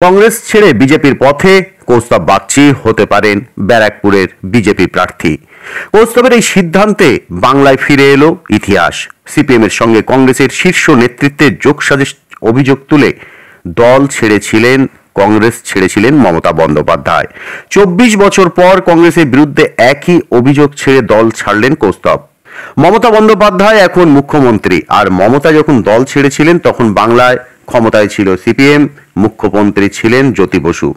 কংগ্রেস ছেড়ে বিজেপির পথে কৌস্তব বাগচি হতে পারেন ব্যারাকপুরের বিজেপি প্রার্থী। কৌস্তবের এই সিদ্ধান্তে বাংলায় ফিরে এলো ইতিহাস। সিপিএম এর সঙ্গে কংগ্রেসের শীর্ষ নেতৃত্বের যোগসাজশ অভিযোগ তুলে দল ছেড়েছিলেন কংগ্রেস ছেড়েছিলেন মমতা বন্দ্যোপাধ্যায়। 24 বছর পর কংগ্রেসের বিরুদ্ধে একই অভিযোগ ছেড়ে দল ছাড়লেন কৌস্তব। মমতা বন্দ্যোপাধ্যায় এখন মুখ্যমন্ত্রী, আর মমতা যখন দল ছেড়েছিলেন তখন বাংলায় ক্ষমতায় ছিল সিপিএম, মুখ্যমন্ত্রী ছিলেন জ্যোতি বসু।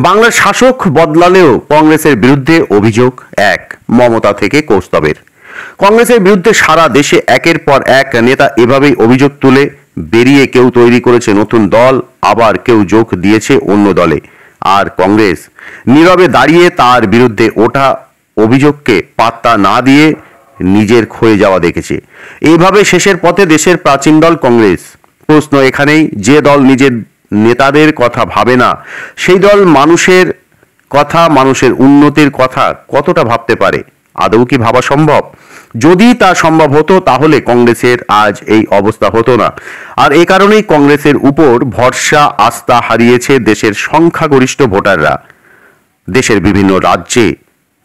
বাংলার শাসক বদলালেও কংগ্রেসের বিরুদ্ধে অভিযোগ এক, মমতা থেকে কৌস্তবের। কংগ্রেসের বিরুদ্ধে সারা দেশে একের পর এক নেতা এভাবেই অভিযোগ তুলে বেরিয়ে কেউ তৈরি করেছে নতুন দল, আবার কেউ যোগ দিয়েছে অন্য দলে। আর কংগ্রেস নীরবে দাঁড়িয়ে তার বিরুদ্ধে ওঠা অভিযোগকে পাত্তা না দিয়ে নিজের ক্ষয়ে যাওয়া দেখেছে। এইভাবে শেষের পথে দেশের প্রাচীন দল কংগ্রেস। প্রশ্ন এখানেই, যে দল নিজের নেতাদের কথা ভাবে না, সেই দল মানুষের কথা, মানুষের উন্নতির কথা কতটা ভাবতে পারে? আদৌ কি ভাবা সম্ভব? যদি তা সম্ভব হতো তাহলে কংগ্রেসের আজ এই অবস্থা হতো না। আর এ কারণেই কংগ্রেসের উপর ভরসা, আস্থা হারিয়েছে দেশের সংখ্যাগরিষ্ঠ ভোটাররা। দেশের বিভিন্ন রাজ্যে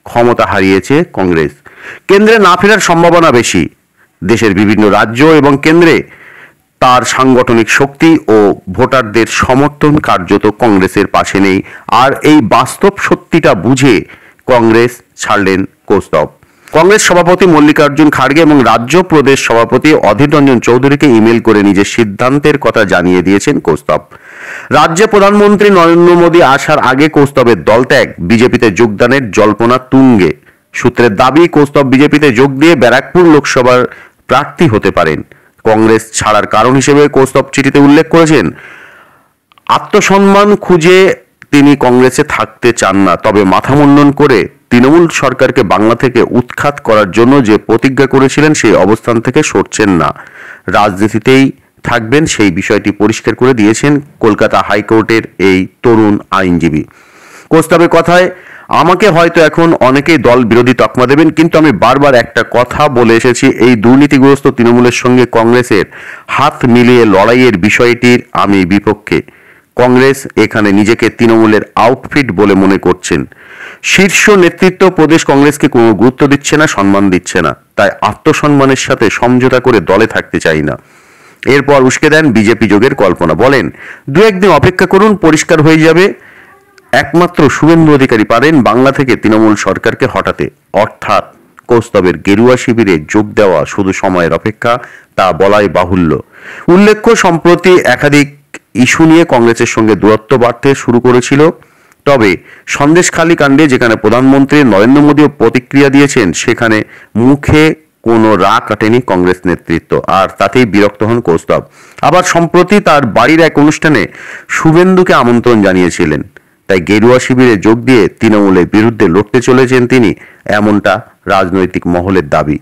ক্ষমতা হারিয়েছে কংগ্রেস। কেন্দ্রে না ফেরার সম্ভাবনা বেশি। দেশের বিভিন্ন রাজ্য এবং কেন্দ্রে তার সাংগঠনিক শক্তি ও ভোটারদের সমর্থন কার্যত কংগ্রেসের পাশে নেই। আর এই বাস্তব সত্যিটা বুঝে কংগ্রেস ছাড়লেন কৌস্তব। কংগ্রেস সভাপতি মল্লিকার্জুন খাড়গে এবং রাজ্য প্রদেশ সভাপতি অধীর রঞ্জন চৌধুরীকে ইমেল করে নিজের সিদ্ধান্তের কথা জানিয়ে দিয়েছেন কৌস্তব। রাজ্যে প্রধানমন্ত্রী নরেন্দ্র মোদী আসার আগে কৌস্তবের দলত্যাগ, বিজেপিতে যোগদানের জল্পনা তুঙ্গে। সূত্রের দাবি, কৌস্তব বিজেপিতে যোগ দিয়ে ব্যারাকপুর লোকসভার প্রার্থী হতে পারেন। কংগ্রেস ছাড়ার কারণ হিসেবে কৌস্তব চিঠিতে উল্লেখ করেছেন, আত্মসম্মান খুঁজে তিনি কংগ্রেসে থাকতে চান না, তবে মাথা মুন্ডন করে তৃণমূল সরকারকে বাংলা থেকে উৎখাত করার জন্য যে প্রতিজ্ঞা করেছিলেন সেই অবস্থান থেকে সরছেন না, রাজনীতিতেই থাকবেন, সেই বিষয়টি পরিষ্কার করে দিয়েছেন কলকাতা হাইকোর্টের এই তরুণ আইনজীবী। কৌস্তবের কথায়, আমাকে হয়তো এখন অনেকেই দল বিরোধী তকমা দেবেন, কিন্তু আমি বারবার একটা কথা বলে এসেছি, এই দুর্নীতিগ্রস্ত তৃণমূলের সঙ্গে কংগ্রেসের হাত মিলিয়ে লড়াইয়ের বিষয়টির আমি বিপক্ষে। কংগ্রেস এখানে নিজেকে তৃণমূলের আউটফিট বলে মনে করছেন। শীর্ষ নেতৃত্ব প্রদেশ কংগ্রেসকে কোনো গুরুত্ব দিচ্ছে না, সম্মান দিচ্ছে না। তাই আত্মসম্মানের সাথে সমঝোতা করে দলে থাকতে চাই না। এরপর উস্কে দেন বিজেপি যোগের কল্পনা, বলেন, দু একদিন অপেক্ষা করুন, পরিষ্কার হয়ে যাবে। একমাত্র শুভেন্দু অধিকারী পারেন বাংলা থেকে তৃণমূল সরকারকে হটাতে। অর্থাৎ কৌস্তবের গেরুয়া শিবিরে যোগ দেওয়া শুধু সময়ের অপেক্ষা, তা বলাই বাহুল্য। উল্লেখ্য, সম্প্রতি একাধিক ইস্যু নিয়ে কংগ্রেসের সঙ্গে দূরত্ব বাড়তে শুরু করেছিল। তবে সন্দেশখালী কাণ্ডে যেখানে প্রধানমন্ত্রী নরেন্দ্র মোদীও প্রতিক্রিয়া দিয়েছেন, সেখানে মুখে কোনো রাগ কাটেনি কংগ্রেস নেতৃত্ব, আর তাতেই বিরক্ত হন কৌস্তব। আবার সম্প্রতি তার বাড়ির এক অনুষ্ঠানে শুভেন্দুকে আমন্ত্রণ জানিয়েছিলেন। তাই গেরুয়া শিবিরে যোগ দিয়ে তৃণমূলের বিরুদ্ধে লড়তে চলেছেন তিনি, এমনটা রাজনৈতিক মহলের দাবি।